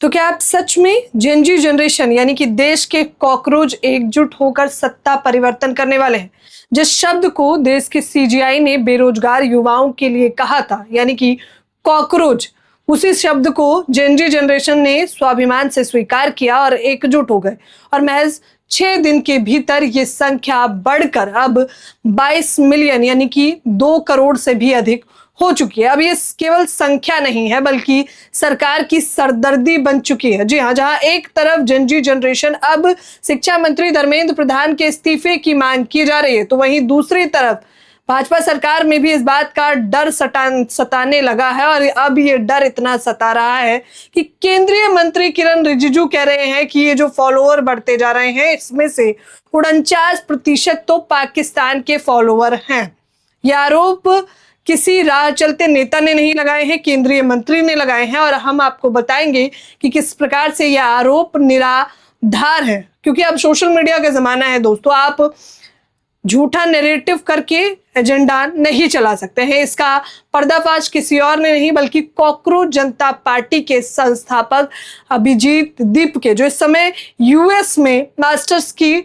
तो क्या आप सच में जेनजी जनरेशन यानी कि देश के कॉकरोच एकजुट होकर सत्ता परिवर्तन करने वाले हैं? जिस शब्द को देश के सीजीआई ने बेरोजगार युवाओं के लिए कहा था यानी कि कॉकरोच, उसी शब्द को जेनजी जनरेशन ने स्वाभिमान से स्वीकार किया और एकजुट हो गए। और महज 6 दिन के भीतर ये संख्या बढ़कर अब 22 मिलियन यानी कि 2 करोड़ से भी अधिक हो चुकी है। अब ये केवल संख्या नहीं है बल्कि सरकार की सरदर्दी बन चुकी है। जी हाँ, जहां एक तरफ जेनजी जनरेशन अब शिक्षा मंत्री धर्मेंद्र प्रधान के इस्तीफे की मांग की जा रही है, तो वहीं दूसरी तरफ भाजपा सरकार में भी इस बात का डर सताने लगा है। और अब ये डर इतना सता रहा है कि केंद्रीय मंत्री किरण रिजिजू कह रहे हैं कि ये जो फॉलोअर बढ़ते जा रहे हैं इसमें से 49% तो पाकिस्तान के फॉलोअर हैं। ये आरोप किसी राह चलते नेता ने नहीं लगाए हैं, केंद्रीय मंत्री ने लगाए हैं। और हम आपको बताएंगे कि किस प्रकार से यह आरोप निराधार है, क्योंकि अब सोशल मीडिया का जमाना है दोस्तों। आप झूठा नैरेटिव करके एजेंडा नहीं चला सकते हैं। इसका पर्दाफाश किसी और ने नहीं बल्कि कॉकरोच जनता पार्टी के संस्थापक अभिजीत दीपके, जो इस समय यूएस में मास्टर्स की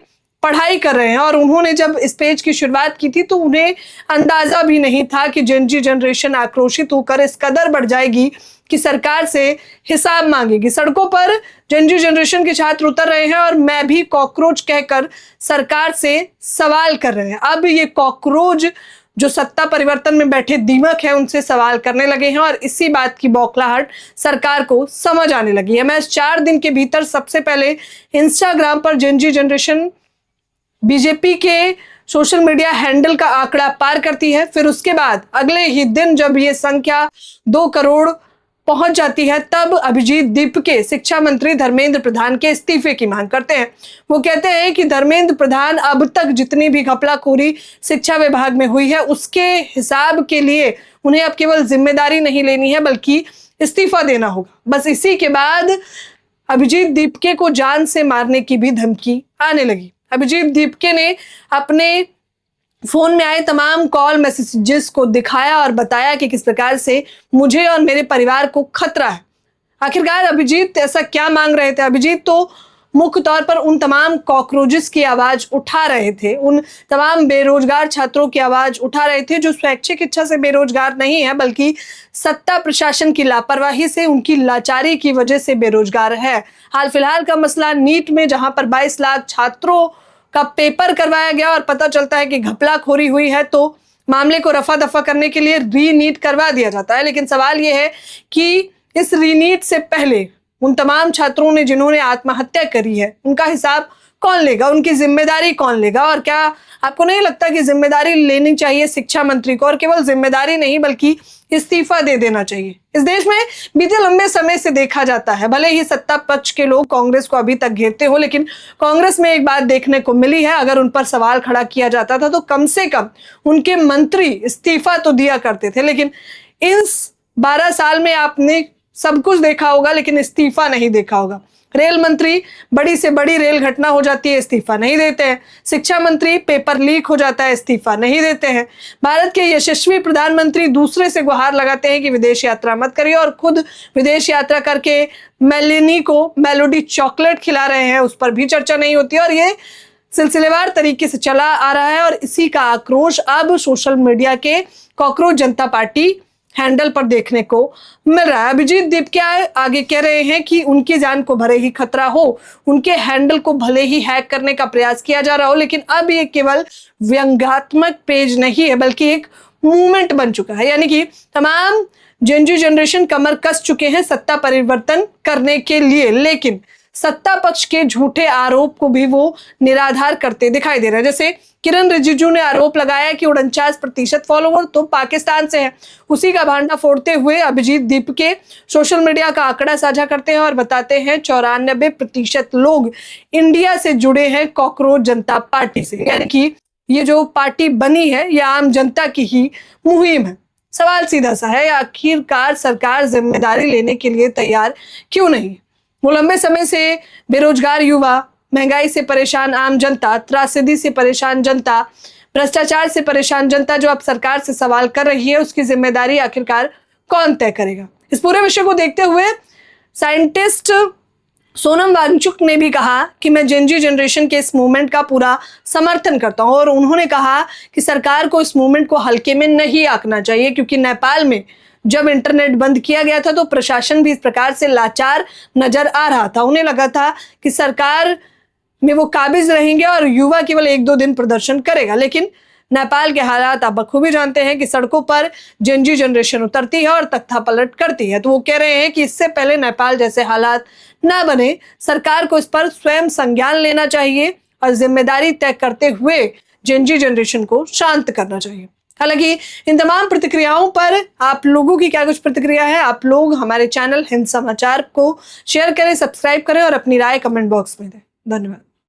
पढ़ाई कर रहे हैं। और उन्होंने जब इस पेज की शुरुआत की थी तो उन्हें अंदाजा भी नहीं था कि जेनजी जनरेशन आक्रोशित होकर इस कदर बढ़ जाएगी कि सरकार से हिसाब मांगेगी। सड़कों पर जेनजी जनरेशन के छात्र उतर रहे हैं और मैं भी कॉकरोच कहकर सरकार से सवाल कर रहे हैं। अब ये कॉकरोच जो सत्ता परिवर्तन में बैठे दीमक है उनसे सवाल करने लगे हैं और इसी बात की बौखलाहट सरकार को समझ आने लगी है। मैं इस 4 दिन के भीतर सबसे पहले इंस्टाग्राम पर जेनजी जनरेशन बीजेपी के सोशल मीडिया हैंडल का आंकड़ा पार करती है, फिर उसके बाद अगले ही दिन जब ये संख्या 2 करोड़ पहुंच जाती है तब अभिजीत दीपके शिक्षा मंत्री धर्मेंद्र प्रधान के इस्तीफे की मांग करते हैं। वो कहते हैं कि धर्मेंद्र प्रधान अब तक जितनी भी घपलाखोरी शिक्षा विभाग में हुई है उसके हिसाब के लिए उन्हें अब केवल जिम्मेदारी नहीं लेनी है बल्कि इस्तीफा देना होगा। बस इसी के बाद अभिजीत दीपके को जान से मारने की भी धमकी आने लगी। अभिजीत दीपके ने अपने फोन में आए तमाम कॉल मैसेजेस को दिखाया और बताया कि किस प्रकार से मुझे और मेरे परिवार को खतरा है। आखिरकार अभिजीत ऐसा क्या मांग रहे थे? अभिजीत तो मुख्य तौर पर उन तमाम कॉकरोचेस की आवाज उठा रहे थे, उन तमाम बेरोजगार छात्रों की आवाज उठा रहे थे जो स्वैच्छिक इच्छा से बेरोजगार नहीं है बल्कि सत्ता प्रशासन की लापरवाही से, उनकी लाचारी की वजह से बेरोजगार है। हाल फिलहाल का मसला नीट में जहां पर 22 लाख छात्रों का पेपर करवाया गया और पता चलता है कि घपलाखोरी हुई है तो मामले को रफा दफा करने के लिए रीनीट करवा दिया जाता है। लेकिन सवाल यह है कि इस रीनीट से पहले उन तमाम छात्रों ने जिन्होंने आत्महत्या करी है उनका हिसाब कौन लेगा, उनकी जिम्मेदारी कौन लेगा? और क्या आपको नहीं लगता कि जिम्मेदारी लेनी चाहिए शिक्षा मंत्री को, और केवल जिम्मेदारी नहीं बल्कि इस्तीफा दे देना चाहिए? इस देश में बीते लंबे समय से देखा जाता है, भले ही सत्ता पक्ष के लोग कांग्रेस को अभी तक घेरते हो, लेकिन कांग्रेस में एक बात देखने को मिली है, अगर उन पर सवाल खड़ा किया जाता था तो कम से कम उनके मंत्री इस्तीफा तो दिया करते थे। लेकिन इस 12 साल में आपने सब कुछ देखा होगा लेकिन इस्तीफा नहीं देखा होगा। रेल मंत्री, बड़ी से बड़ी रेल घटना हो जाती है, इस्तीफा नहीं देते हैं। शिक्षा मंत्री, पेपर लीक हो जाता है, इस्तीफा नहीं देते हैं। भारत के यशस्वी प्रधानमंत्री दूसरे से गुहार लगाते हैं कि विदेश यात्रा मत करिए और खुद विदेश यात्रा करके मेलेनी को मेलोडी चॉकलेट खिला रहे हैं, उस पर भी चर्चा नहीं होती। और ये सिलसिलेवार तरीके से चला आ रहा है और इसी का आक्रोश अब सोशल मीडिया के कॉकरोच जनता पार्टी हैंडल पर देखने को मिल रहा है। अभिजीत दीपके आगे कह रहे हैं कि उनकी जान को भले ही खतरा हो, उनके हैंडल को भले ही हैक करने का प्रयास किया जा रहा हो, लेकिन अब ये केवल व्यंग्यात्मक पेज नहीं है बल्कि एक मूवमेंट बन चुका है। यानी कि तमाम जेनजी जनरेशन कमर कस चुके हैं सत्ता परिवर्तन करने के लिए, लेकिन सत्ता पक्ष के झूठे आरोप को भी वो निराधार करते दिखाई दे रहे हैं। जैसे किरण रिजिजू ने आरोप लगाया कि 49% फॉलोवर तो पाकिस्तान से है। उसी का भांडा फोड़ते हुए अभिजीत दीपके सोशल मीडिया का आंकड़ा साझा करते हैं और बताते हैं 94% लोग इंडिया से जुड़े हैं कॉकरोच जनता पार्टी से। यानी कि ये जो पार्टी बनी है यह आम जनता की ही मुहिम है। सवाल सीधा सा है, आखिरकार सरकार जिम्मेदारी लेने के लिए तैयार क्यों नहीं? वो लंबे समय से बेरोजगार युवा, महंगाई से परेशान आम जनता, त्रासदी से परेशान जनता, भ्रष्टाचार से परेशान जनता जो अब सरकार से सवाल कर रही है, उसकी जिम्मेदारी आखिरकार कौन तय करेगा? इस पूरे विषय को देखते हुए साइंटिस्ट सोनम वांगचुक ने भी कहा कि मैं जेनजी जनरेशन के इस मूवमेंट का पूरा समर्थन करता हूं और उन्होंने कहा कि सरकार को इस मूवमेंट को हल्के में नहीं आंकना चाहिए, क्योंकि नेपाल में जब इंटरनेट बंद किया गया था तो प्रशासन भी इस प्रकार से लाचार नजर आ रहा था। उन्हें लगा था कि सरकार में वो काबिज रहेंगे और युवा केवल 1-2 दिन प्रदर्शन करेगा, लेकिन नेपाल के हालात आप बखूबी जानते हैं कि सड़कों पर जेनजी जनरेशन उतरती है और तख्ता पलट करती है। तो वो कह रहे हैं कि इससे पहले नेपाल जैसे हालात ना बने, सरकार को इस पर स्वयं संज्ञान लेना चाहिए और जिम्मेदारी तय करते हुए जेनजी जनरेशन को शांत करना चाहिए। हालांकि इन तमाम प्रतिक्रियाओं पर आप लोगों की क्या कुछ प्रतिक्रिया है? आप लोग हमारे चैनल हिंद समाचार को शेयर करें, सब्सक्राइब करें और अपनी राय कमेंट बॉक्स में दें। धन्यवाद।